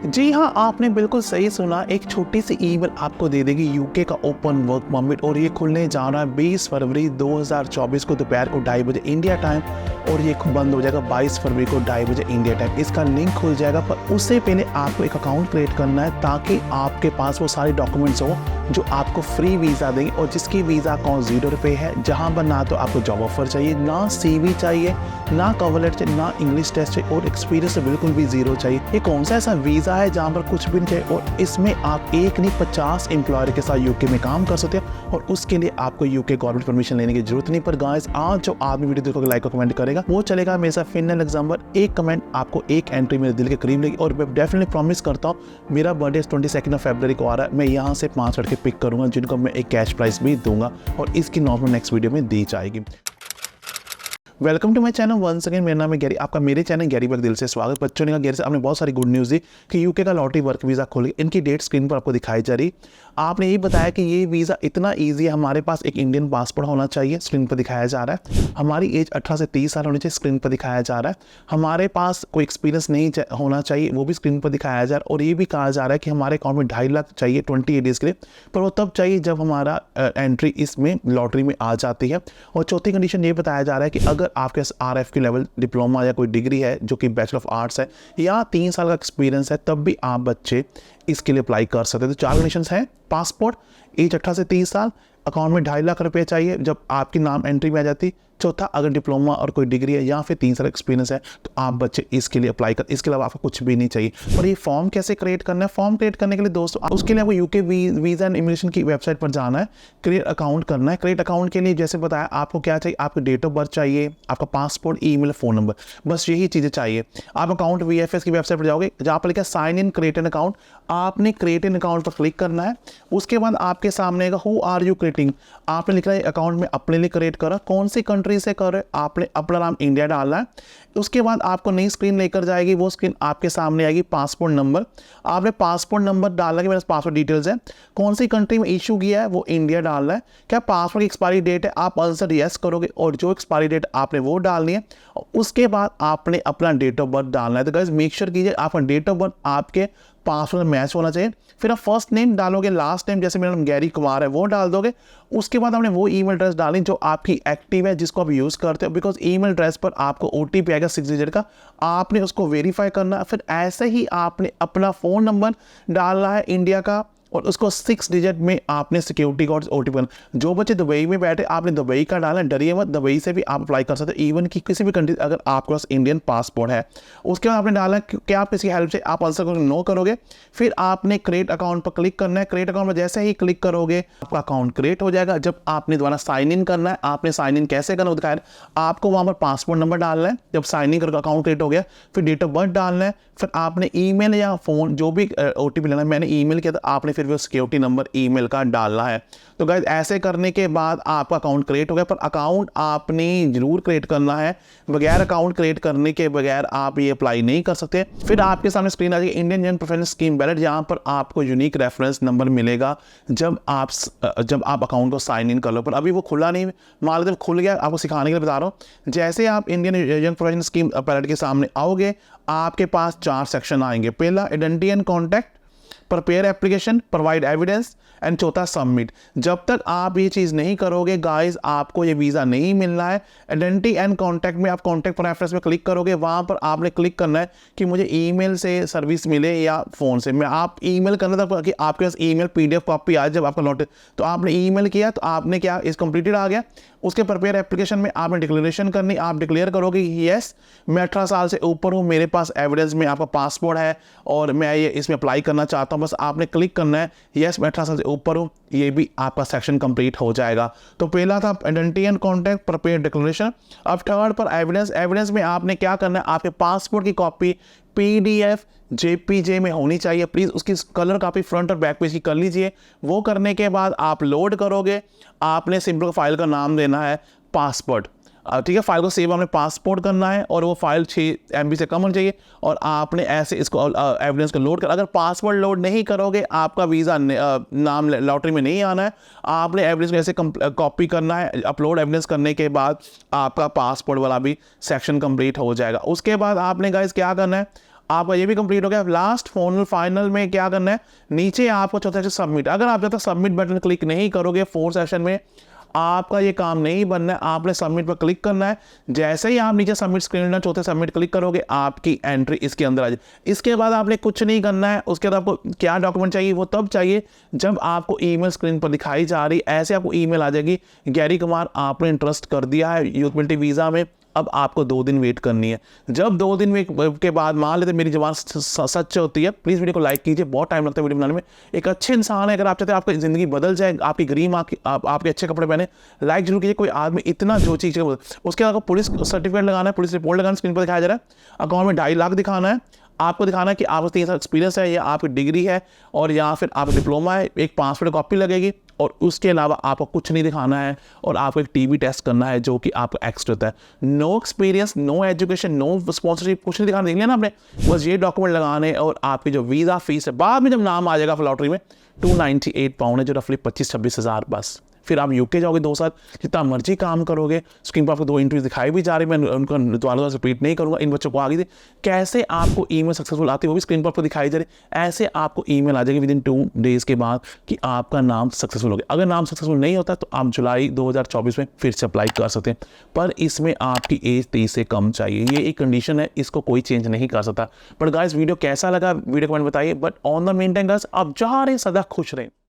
जी हाँ, आपने बिल्कुल सही सुना। एक छोटी सी ईमेल आपको दे देगी यूके का ओपन वर्क परमिट, और ये खुलने जा रहा है 20 फरवरी 2024 को दोपहर को 2:30 बजे इंडिया टाइम, और ये बंद हो जाएगा 22 फरवरी को 2:30 बजे इंडिया टाइम। इसका लिंक खुल जाएगा, पर उससे पहले आपको एक अकाउंट क्रिएट करना है ताकि आपके पास वो सारे डॉक्यूमेंट्स हो जो आपको फ्री वीज़ा देंगे, और जिसकी वीज़ा कॉस्ट 0 रुपये है, जहाँ पर ना तो आपको जॉब ऑफर चाहिए, ना CV चाहिए, ना कवर लेटर चाहिए, ना इंग्लिश टेस्ट चाहिए, और एक्सपीरियंस बिल्कुल भी 0 चाहिए। ये कौन सा ऐसा वीज़ा है जहाँ पर कुछ भी नहीं चाहिए, और इसमें आप एक नहीं 50 एम्प्लॉयर के साथ यूके में काम कर सकते हैं, और उसके लिए आपको यूके गवर्नमेंट परमिशन लेने की जरूरत नहीं। पर गाइस, आज जो आदमी वीडियो देखोगे, लाइक और कमेंट करेगा, वो चलेगा मेरे साथ फिनल एग्जाम्पल। एक कमेंट आपको एक एंट्री मेरे दिल के करीब लगी, और मैं डेफिनेटली प्रॉमिस करता हूँ, मेरा बर्थडे 22 फरवरी को आ रहा है, मैं यहाँ से 5 लड़के पिक करूंगा जिनको मैं एक कैश प्राइस भी दूंगा, और इसकी नॉर्मल नेक्स्ट वीडियो में दी जाएगी। Welcome to my channel once again. मेरा नाम है गैरी, आपका मेरे चैनल गैरी वर्क दिल से स्वागत। बच्चों ने कहा गैरी से आपने बहुत सारी गुड न्यूज़ दी कि यूके का लॉटरी वर्क वीज़ा खुल गया। इनकी डेट स्क्रीन पर आपको दिखाई जा रही। आपने ये बताया कि ये वीज़ा इतना ईजी है, हमारे पास एक इंडियन पासपोर्ट होना चाहिए, स्क्रीन पर दिखाया जा रहा है। हमारी एज 18 से 30 साल होनी चाहिए, स्क्रीन पर दिखाया जा रहा है। हमारे पास कोई एक्सपीरियंस नहीं होना चाहिए, वो भी स्क्रीन पर दिखाया जा रहा है। और ये भी कहा जा रहा है कि हमारे अकाउंट में 2.5 लाख चाहिए 28 डेज़ के लिए, पर वो तब चाहिए जब हमारा एंट्री इसमें लॉटरी में आ जाती है। और चौथी कंडीशन ये बताया जा रहा है कि अगर आपके RF की लेवल डिप्लोमा या कोई डिग्री है जो कि बैचलर ऑफ आर्ट्स है, या 3 साल का एक्सपीरियंस है, तब भी आप बच्चे इसके लिए अप्लाई कर सकते हैं। तो 4 कंडीशंस हैं: पासपोर्ट, एज 18 से 30 साल, अकाउंट में 2.5 लाख रुपए चाहिए जब आपकी नाम एंट्री में आ जाती। चौथा, अगर डिप्लोमा और कोई डिग्री है या फिर 3 साल एक्सपीरियंस है, तो आप बच्चे इसके लिए अप्लाई कर। इसके अलावा आपको कुछ भी नहीं चाहिए। और ये फॉर्म कैसे क्रिएट करना है? फॉर्म क्रिएट करने के लिए दोस्तों, उसके लिए आपको यूके वीज़ा एंड इमिग्रेशन की वेबसाइट पर जाना है, क्रिएट अकाउंट करना है। क्रिएट अकाउंट के लिए जैसे बताया, आपको क्या चाहिए? आपको डेट ऑफ बर्थ चाहिए, आपका पासपोर्ट, ईमेल, फ़ोन नंबर, बस यही चीज़ें चाहिए। आप अकाउंट VFS की वेबसाइट पर जाओगे, जहाँ पर लिखा है sign in create an account, आपने क्रिएट एन अकाउंट पर क्लिक करना है। उसके बाद आपके सामने आएगा हु आर यू क्रिएटिंग। आपने लिखना है अकाउंट में अपने लिए क्रिएट करा, कौन सी कंट्री से कर रहे, आपने अपना नाम इंडिया डालना है। उसके बाद आपको नई स्क्रीन लेकर जाएगी, वो स्क्रीन आपके सामने आएगी, पासपोर्ट नंबर। आपने पासपोर्ट नंबर डालना कि मेरे पासपोर्ट डिटेल्स है, कौन सी कंट्री में इशू किया है वो इंडिया डालना है, क्या पासपोर्ट की एक्सपायरी डेट है, आप आंसर यस करोगे, और जो एक्सपायरी डेट आपने वो डालनी है। उसके बाद आपने अपना डेट ऑफ बर्थ डालना है। तो गाइस, मेक श्योर कीजिए आपका डेट ऑफ बर्थ आपके पासपोर्ट में मैच होना चाहिए। फिर आप फर्स्ट नेम डालोगे, लास्ट नेम जैसे मेरा नाम गैरी कुमार है वो डाल दोगे। उसके बाद आपने वो ईमेल एड्रेस डालनी जो आपकी एक्टिव है, जिसको आप यूज़ करते हो, बिकॉज ईमेल एड्रेस पर आपको OTP आएगा 6 डिजिट का, आपने उसको वेरीफाई करना है। फिर ऐसे ही आपने अपना फ़ोन नंबर डालना है इंडिया का, और उसको 6 डिजिट में आपने सिक्योरिटी कोड OTP करना। जो बच्चे दुबई में बैठे, आपने दुबई का डालना, डरिए मत, दुबई से भी आप अप्लाई कर सकते हो, इवन कि किसी भी कंट्री अगर आपके पास इंडियन पासपोर्ट है। उसके बाद आपने डालना कि आप किसी हेल्प से आप आंसर करोगे, नो करोगे। फिर आपने क्रिएट अकाउंट पर क्लिक करना है। क्रिएट अकाउंट में जैसे ही क्लिक करोगे, आपका अकाउंट क्रिएट हो जाएगा। जब आपने दोबारा साइन इन करना है, आपने साइन इन कैसे करना दिखाया, आपको वहाँ पर पासपोर्ट नंबर डालना है। जब साइन इन करके अकाउंट क्रिएट हो गया, फिर डेट ऑफ बर्थ डालना है। फिर आपने ईमेल या फ़ोन जो भी OTP लेना है, मैंने ईमेल किया, तो आपने फिर वो सिक्योरिटी नंबर ईमेल का डालना है। तो गाइस, ऐसे करने के बाद आपका अकाउंट क्रिएट हो गया। पर अकाउंट आपने जरूर क्रिएट करना है, बगैर अकाउंट क्रिएट करने के बगैर आप ये अप्लाई नहीं कर सकते। फिर आपके सामने स्क्रीन आ जाएगी Indian young professional scheme valid, जहाँ पर आपको यूनिक रेफरेंस नंबर मिलेगा जब आप अकाउंट को साइन इन कर लो। पर अभी वो खुला नहीं, मान लो खुल गया, आपको सिखाने के लिए बता रहा हूँ। जैसे आप Indian young professional scheme valid के सामने आओगे, आपके पास 4 सेक्शन आएंगे। पहला identity and contact, prepare application, provide evidence, and चौथा सबमिट। जब तक आप ये चीज़ नहीं करोगे गाइस, आपको ये वीज़ा नहीं मिलना है। आइडेंटिटी एंड कॉन्टैक्ट में आप कॉन्टैक्ट प्रेफरेंस में क्लिक करोगे, वहाँ पर आपने क्लिक करना है कि मुझे ईमेल से सर्विस मिले या फ़ोन से। मैं आप ईमेल करना था कि आपके पास ईमेल PDF कॉपी आए जब आपका लौटे, तो आपने ईमेल किया, तो आपने क्या, इस कंप्लीटेड आ गया। उसके प्रिपेयर एप्लीकेशन में आपने डिक्लेरेशन करनी, आप डिक्लेयर करोगे यस मैं 18 साल से ऊपर हूँ, मेरे पास एविडेंस में आपका पासपोर्ट है और मैं ये इसमें अप्लाई करना चाहता हूँ। बस आपने क्लिक करना है यस मैं 18 साल से ऊपर हूँ, ये भी आपका सेक्शन कंप्लीट हो जाएगा। तो पहला था identity and contact, prepare declaration. अब थर्ड पर एविडेंस। एविडेंस में आपने क्या करना है, आपके पासपोर्ट की कॉपी PDF JPG में होनी चाहिए, प्लीज़ उसकी कलर कापी फ्रंट और बैक पेज की कर लीजिए। वो करने के बाद आप लोड करोगे, आपने सिंपल फाइल का नाम देना है पासपोर्ट, ठीक है। फाइल को सेव आपने पासपोर्ट करना है और वो फाइल 6 MB से कम होनी चाहिए, और आपने ऐसे इसको एविडेंस को लोड कर। अगर पासपोर्ट लोड नहीं करोगे, आपका वीज़ा नाम लॉटरी में नहीं आना है। आपने एविडेंस को ऐसे कॉपी करना है, अपलोड एविडेंस करने के बाद आपका पासपोर्ट वाला भी सेक्शन कंप्लीट हो जाएगा। उसके बाद आपने गाइस क्या करना है, आपका ये भी कंप्लीट हो गया। लास्ट फाइनल में क्या करना है, नीचे आपको चौथा है सबमिट। अगर आप जब तक सबमिट बटन क्लिक नहीं करोगे 4 सेशन में, आपका ये काम नहीं बनना है। आपने सबमिट पर क्लिक करना है। जैसे ही आप नीचे सबमिट स्क्रीन चौथे सबमिट क्लिक करोगे, आपकी एंट्री इसके अंदर आ जाए। इसके बाद आपने कुछ नहीं करना है। उसके बाद आपको क्या डॉक्यूमेंट चाहिए, वो तब चाहिए जब आपको ईमेल स्क्रीन पर दिखाई जा रही, ऐसे आपको ईमेल आ जाएगी, गैरी कुमार आपने इंटरेस्ट कर दिया है यूथ मोबिलिटी वीज़ा में, अब आपको 2 दिन वेट करनी है। जब 2 दिन के बाद, मान लेते मेरी जबान सच होती है, प्लीज़ वीडियो को लाइक कीजिए, बहुत टाइम लगता है वीडियो बनाने में। एक अच्छे इंसान है, अगर आप चाहते हैं आपकी ज़िंदगी बदल जाए, आपकी ग्रीम आपके अच्छे कपड़े पहने, लाइक जरूर कीजिए। कोई आदमी इतना जो चीज़ है, उसके बाद पुलिस सर्टिफिकेट लगाना है, पुलिस रिपोर्ट लगाना, स्क्रीन पर दिखाया जा रहा है। अकाउंट में 2.5 लाख दिखाना है, आपको दिखाना है कि आपको 3 साल एक्सपीरियंस है, या आपकी डिग्री है, और या फिर आपका डिप्लोमा है। एक पासपोर्ट कॉपी लगेगी, और उसके अलावा आपको कुछ नहीं दिखाना है। और आपको एक टीबी टेस्ट करना है जो कि आपका एक्स्ट्रा होता है। No experience, no education, no sponsorship, कुछ नहीं दिखाना। देख लिया ना आपने, बस ये डॉक्यूमेंट लगाने, और आपकी जो वीज़ा फीस है, बाद में जब नाम आ जाएगा लॉटरी में, 298 पाउंड है, जो रफली 25-26 हज़ार बस। फिर आप यूके जाओगे 2 साल, जितना मर्जी काम करोगे। स्क्रीन पर आपको 2 इंटरव्यू दिखाई भी जा रही, मैं उनका दोबारा रिपीट नहीं करूँगा, इन बच्चों को आगे कैसे आपको ईमेल सक्सेसफुल आती है वो भी स्क्रीन पर आपको दिखाई जा रही। ऐसे आपको ईमेल आ जाएगी विदिन 2 डेज़ के बाद कि आपका नाम सक्सेसफुल हो गया। अगर नाम सक्सेसफुल नहीं होता तो आप जुलाई 2024 में फिर से अप्लाई कर सकते हैं, पर इसमें आपकी एज 23 से कम चाहिए। ये एक कंडीशन है, इसको कोई चेंज नहीं कर सकता। बट गाइस, वीडियो कैसा लगा वीडियो कमेंट बताइए। But on the main time guys, आप जहाँ रहे सदा खुश रहें।